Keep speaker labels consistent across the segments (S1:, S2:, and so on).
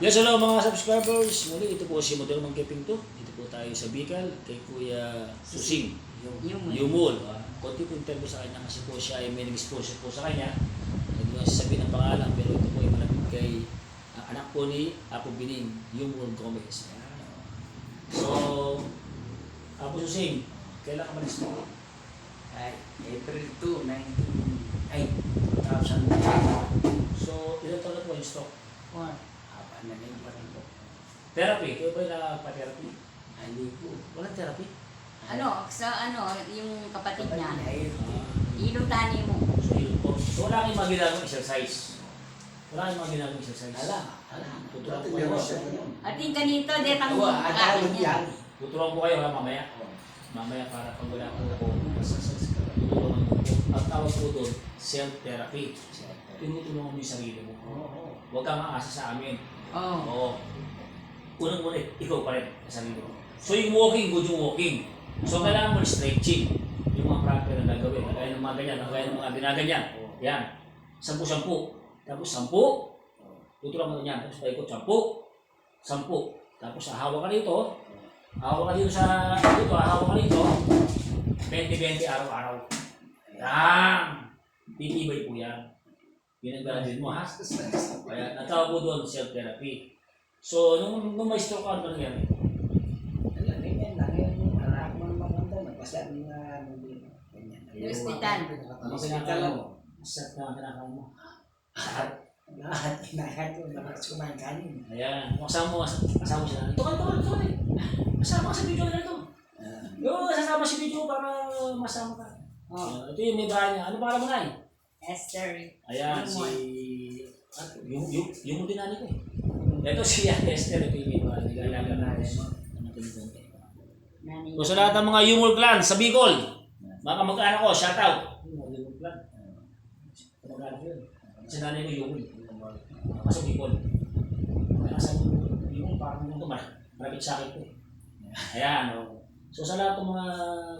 S1: Yes, hello mga subscribers. Muli, ito po si Model Mangkeping to. Dito po tayo sa Bicol kay Kuya Susing. Yumul. Konti po interview sa kanya kasi po siya ay may nag-sponsor po sa kanya. Hindi ko sasabihin ang pangalan pero ito po ay malapit kay anak po ni Apo Bining, Yumul Gomez. So, Apo Susing, kailan ka malis mo?
S2: Ay, April 2, 2000.
S1: So, ilan taon na po yung stock?
S2: Apa na rin pa rin po.
S1: Therapy? Kayo ba yung nakapa-therapy?
S2: Hindi po.
S1: Walang therapy?
S3: Yung kapatid niya,
S2: Ay,
S3: ilutani mo.
S1: So, yun po. So, wala kayong mga ginagawang exercise. Wala kayong mga ginagawang exercise.
S2: ala.
S1: Tuturuan ko kayo.
S3: At yung ganito, detang
S2: Awa,
S3: kain
S2: atawag
S3: niya.
S2: yan.
S1: Tuturuan ko kayo ha, mamaya. Mamaya para pag wala po ako. Tutulungan mo po. Ang tawag po doon, self-therapy. Tinutulungan mo yung sarili mo. Huwag kang maasa sa amin. Oo. Unang-una, ikaw pa rin sa sarili mo. So, yung walking, good yung walking. So, kailangan mo stretching. Yung mga proper na gagawin. Kagaya ng mga ganyan, kagaya ng mga ginaganyan. Yan. 10-10. Tapos 10. Tutulungan mo yan. Tapos paikot 10. 10. Tapos hahawa ka dito. Hahawa ka dito sa dito. Hahawa ka dito. 20-20 araw-araw. Yan. Titibay po yan. Yun ang gagawin mo ha. Kaya natawag po doon self-therapy. So, nung may stroke ka, ano nangyari?
S2: Alam, ganyan lang yung anak mo maganda. Nagpasya ng ganyan.
S3: Yung hospital.
S1: Ano kinakain mo? Masarap na ang kinakain mo.
S2: Lahat kinakain ko. Lakas kumain kanin.
S1: Ayan. Kasama mo sila. Ito ka. Kasama ka sa video na ito. Yung sasama si video para masama ka. Ito yung may bahay niya. Ano pangalan mo na eh?
S3: Esther.
S1: Ayan, yung dinali ko eh. Ito si Esther, ito yung iba. Nagalaga na rin. So sa lahat ng mga Yumul clan sa Bicol, mga kamag-anak ko, shout out. Yumul clan. Kamag-anak yun. Kasi nanay ko Yumul. Kasi Bicol. Kasi Yumul parang nung marapit sa akin ko eh. Ayan, o. So sa lahat ng mga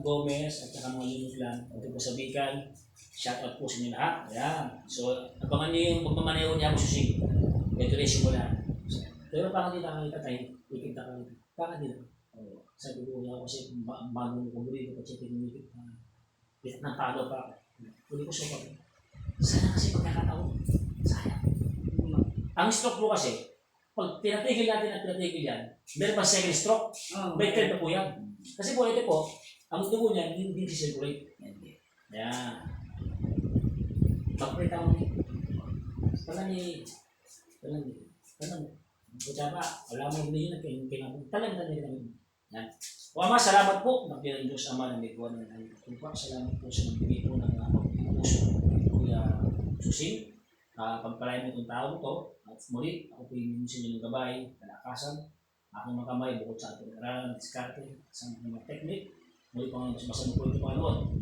S1: Gomez at saka mga Yumul clan, ito po sa Bicol, shout out po sa inyo lahat. Ayan. So, abangan niyo yung pagmamaneho niya ako susig. Ito rin simula. Pero baka hindi nakakita tayo, ikita ka rin. Baka hindi na. Sabi ko niya kasi bagong kumuli ko kasi tinumikit na nagtalo pa ako. Hindi ko sukat. Sana kasi pagkakataon. Sayang. Ang stroke po kasi, pag tinatigil yan, meron pa second stroke, may third na po yan. Kasi po ito po, ang dugo niya hindi circulate. Ayan. Pag-prita mo ni. Kutsa pa, wala mo hindi yun ang talang-talang namin. Yan. O Ama, salamat po. Nagbilang Diyos Ama ng may kuwan ng Tupak. Salamat po sa nagbigay po ng puso Kuya Susing. Pagpalain mo itong tao to. At muli, ako po yung minsan yung gabay, kalakasan. Aking mga kamay, bukod sa ating aralan, diskarte, sa mga teknik. Muli po ngayon, sumasan po ito Panginoon.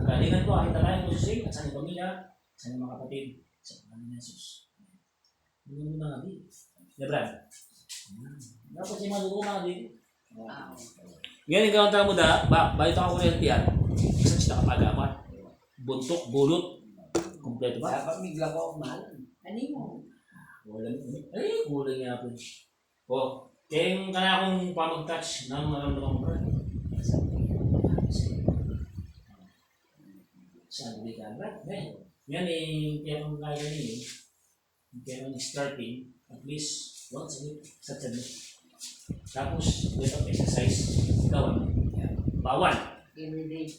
S1: Kagalingan po, aking talayan po Susing at sa inyong pamilya, sa inyong mga kapatid, sa Panginoon ni Jesus. Hindi mo mga di. Brad. Dapat siya maluko mga di. Yan yung gawang mo da, bayot ako kurente yan. Isa siya nakapagamat. Buntok, bulot. Kompleto ba?
S2: Dapat migla ko mahal.
S3: Ano mo?
S1: Kulang nga po. O, kaya yung kaya akong pamag-touch ng maramdaman ko. Sabi ka, Brad. Yan eh, kaya kung kaya nyo kaya kung starting, at least once a week, sa tabi. Tapos, without exercise, gawin. Bawal.
S3: Everyday.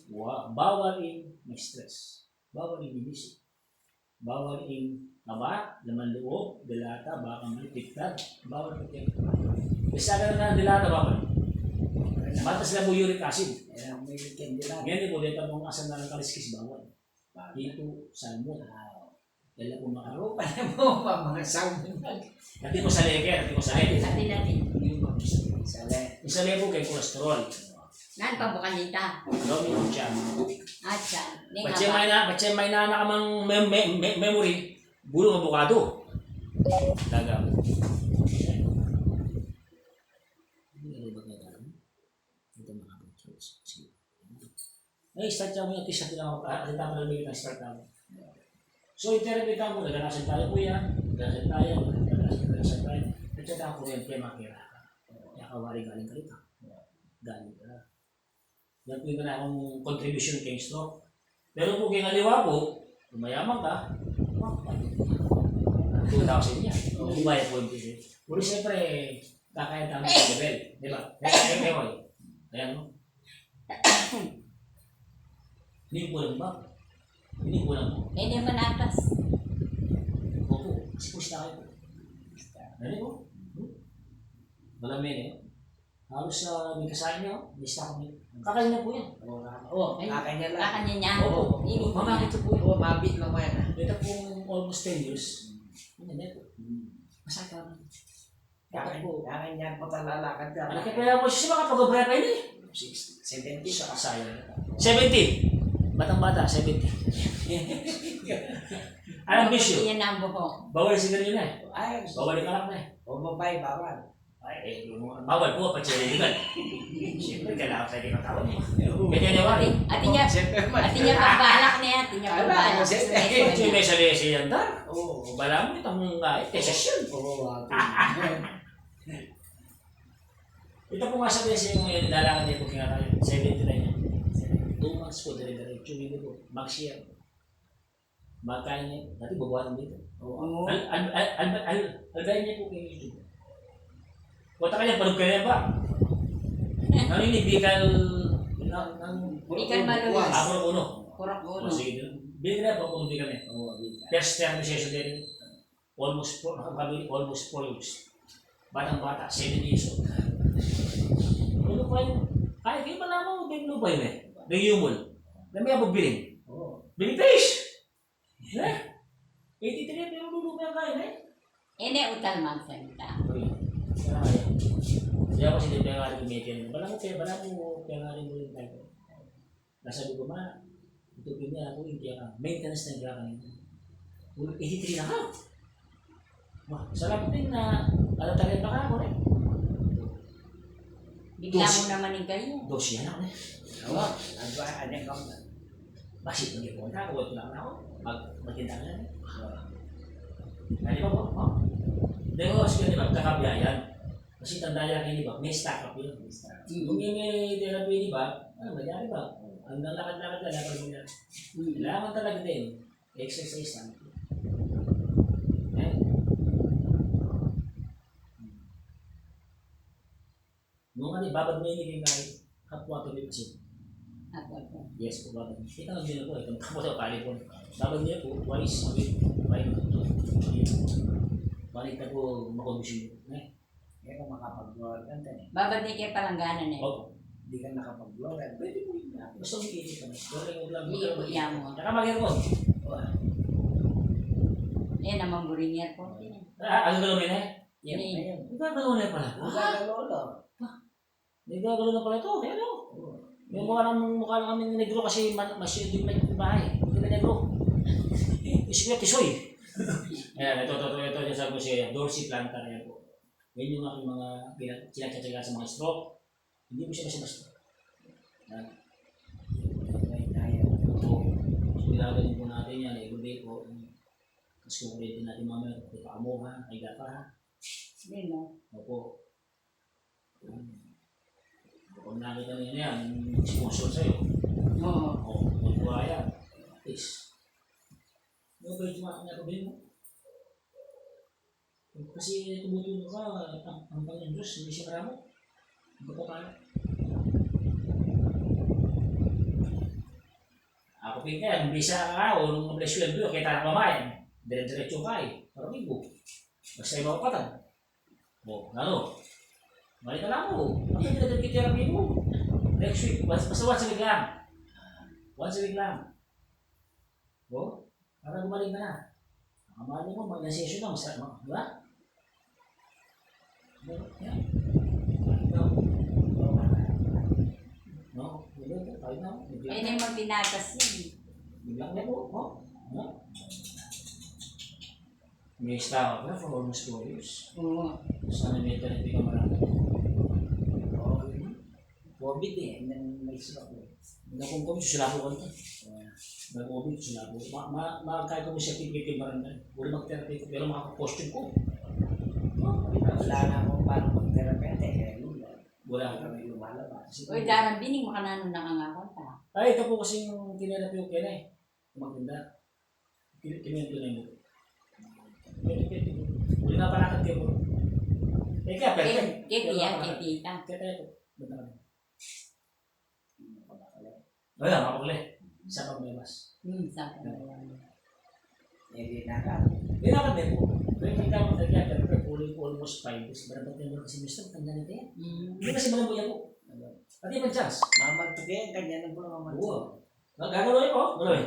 S1: Bawal in may stress. Bawal in bilis. Bawal in kaba, laman loob, dilata, baka malipiktad. Bawal po kayo. Kasi agad na dilata, bawal. Mata sila po uric acid.
S2: May candila.
S1: Ngayon po, dito mong asal na ng kaliskis, bawal. Dito, salmon. Dala po makaro.
S2: Paano mo pa mga sound na?
S1: Hati ko sa lege, hati ko sa head.
S3: Atin.
S1: Isa lebo kay kolesterol.
S3: Nan pa bukanita.
S1: Lomi ko siya.
S3: Atsa.
S1: Bache may na kamang memory. Bulong abukado. Daga. Ay, start mo yung t-shirt na ako. Kita mo na yung start na ako. So, interpret mo, naganasan tayo kuya, naganasan tayo, naganasan tayo. At ka kuryente, makira ka. Kaya kawari galing ka rito. Galing ka. Yan po yung akong contribution kay stroke. Pero kung kingaliwa po, kung mayaman ka, 2,000 yan. Bumaya po yung pili. Puro siyempre, kakaya tayo ng level. Di ba? Ayan mo. Hindi ko lang ba? Hindi ko lang po.
S3: Hindi man atas.
S1: Opo, kasi push na kayo po. Ano po? Malamig eh. Halos may kasahin niya, may stock niya. Kakain na po yan.
S2: Oo, kakanya lang.
S3: Kakanya niya.
S1: Oo. Mamakit po yun.
S2: Oo, mabit lang mo yan.
S1: Ito pong almost 10 years. Ano na ito? Masakit ka naman.
S2: Kakanya po talalakad ka.
S1: Ano kaya po siya makapag-obrera pa yun eh?
S2: 70
S1: Siya
S2: ka.
S1: kasayang. 70! Batang-bata, 70. Anong bisyo?
S3: Yan ang buhok.
S1: Bawal sigarilyo na eh.
S2: Ay,
S1: Bawal ka lang na eh.
S2: o babae, bawal.
S1: Ay, bawal po, pati illegal. Siyempre, kailangan tayo ng tawag mo. Ganyan niya wari.
S3: Ati niya,
S2: Siyempre,
S3: ati niya pagbalak na yan. Ati niya pagbalak.
S1: Ito yung may salisi yan dar.
S2: Oo.
S1: Bala mo itong session.
S2: Oo,
S1: Ito po nga sabihin sa yung nilalakad niya po kinakain. 79 yan. 2 months po, dire-diretso dito po. Max year. Magkain niya. Dati babawan dito.
S2: Oo.
S1: Albayin niya po kayo YouTube. Punta ka niya, palug ka niya ba? Naninibigal
S3: Bigal maluwas.
S1: Ako uno.
S3: Kurok
S1: O
S3: ulo.
S1: sige, bigyan na po kung bigal niya.
S2: Oo,
S1: First term session din. Almost 4 years. Batang-bata, 7 years old. Ano pa yun? Ay, kayo pala mo, biglo pa yun eh. Bigyan may abog-biling.
S2: Oo.
S1: Biling fish! Eh? 83 pero lulupa yung kain eh.
S3: Ene utal man salita.
S1: Kaya kasi hindi nga rin kumikin. Bala mo kaya nga rin mo yung tayo. Nasabi ko ma, ito niya ako, hindi ka. Maintenance na yung kanina. 83 na ka. Sarap din na alatagay pa ka ako rin.
S3: Bigla mo naman yung kayo.
S1: Dos yan ako eh.
S2: Oo. Ano yung kamta?
S1: Basit hindi ko na ako, wala na ako. Magtinda ka na. Hindi ba po? Hindi ko kasi di ba, kakabiyayan. Kasi tandaan yan, di ba, may stock up yun. Kung yung may therapy, di ba, ano, magyari ba? Ang lakad-lakad ka, lakad mo yan. Kailangan talaga din, exercise lang. Nung ano, babad mo yung kahit kapwa to kasi.
S3: Ako.
S1: Yes po, babad. Kita nga din ako, itong kapwa to, kali po. Babad niya po, twice a week, 5 to 2. Balik na po makondisyon.
S2: Kaya kung makapag-vlog ka eh.
S3: Babad ni kayo palangganan eh.
S1: Opo.
S2: Hindi ka nakapag-vlog pwede mo yun na.
S1: Gusto mo iisip ka na. Pero lang
S3: Iipo niya mo.
S1: Saka mag-aircon.
S3: Eh, naman buring yan po.
S1: Ano gano'n yun eh?
S2: Yan na yan.
S1: Ang gagawin na pala.
S2: Ang gagalolo.
S1: May gagawin na pala ito. Kaya ano? Yung mukha lang kami negro kasi masyado din may bahay. Hindi na negro. Isipin tisoy. Ayan, ito yung sabi ko siya. Dorsey plantar yan po. Yan yung aking mga kinatsaga sa mga stroke. Hindi ko siya basta-basta. Yan. Ito. Pinagaling po natin yan. Everyday po. Kasi kung ulitin natin mamaya. Ito paamuha. Ay gapa.
S3: Hindi no.
S1: Opo. Kung nakita niyo yan, sponsor sa'yo.
S3: Oo.
S1: O, magkuha yan. At least. Ano ba yung nakabili mo? Kasi tumutulong ka, ang Panginoon Diyos, hindi siya karamo. Ano pa paano? Ako pinka, nung bisa ka o nung bless you and blue, kita na mamayan. Dire-diretso ka eh. Parang ibo. Basta yung mga patan. O, ano? Balik ka lang mo. Ang therapy mo. Next week. Basta once a week lang. Once a week lang. O, para gumaling ka na. Nakamali mo, mag-session na. Masarap mo. Di ba? Yan. No? Kahit na.
S3: Eh, naman pinatas yan.
S1: Biglang na po. No? May style ka for almost 4 years.
S3: Oo.
S1: Sana may therapy ka marami.
S2: Oo. COVID eh. May sila ko.
S1: Kung kami susilako ka ito. Nag-COVID, susilako. Kahit kung may certificate yung barangay. Wala mag-therapy ko, pero mga costume ko.
S2: Wala na kaya yun.
S1: Wala.
S2: Kami lumalabas.
S3: Uy, darang bining makananon nakangakon ta.
S1: Ay, ito po kasi yung tinanap yung kena eh. Maganda. Kinento na yung Uli nga palakad kayo po. Eh kaya, perfect.
S3: Kiti yan, kiti ta.
S1: Kaya tayo po. Banda kami. Wala, makapagli. Isa pang bebas.
S3: Sa yan.
S2: Hindi nakal.
S1: Dinakad din po. Pero kita mo kaya, perfect. Uli po almost 5 days. Barabat yung mga kasi Mr. Tanda nito yan. Hindi kasi mga buya po. Pati ibang chance.
S2: Mamagtugin, kanya na po naman.
S1: Oo. Gagawin ko. Gagawin.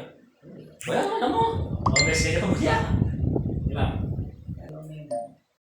S1: Wala, alam mo. O, best kayo mo yan. Di ba?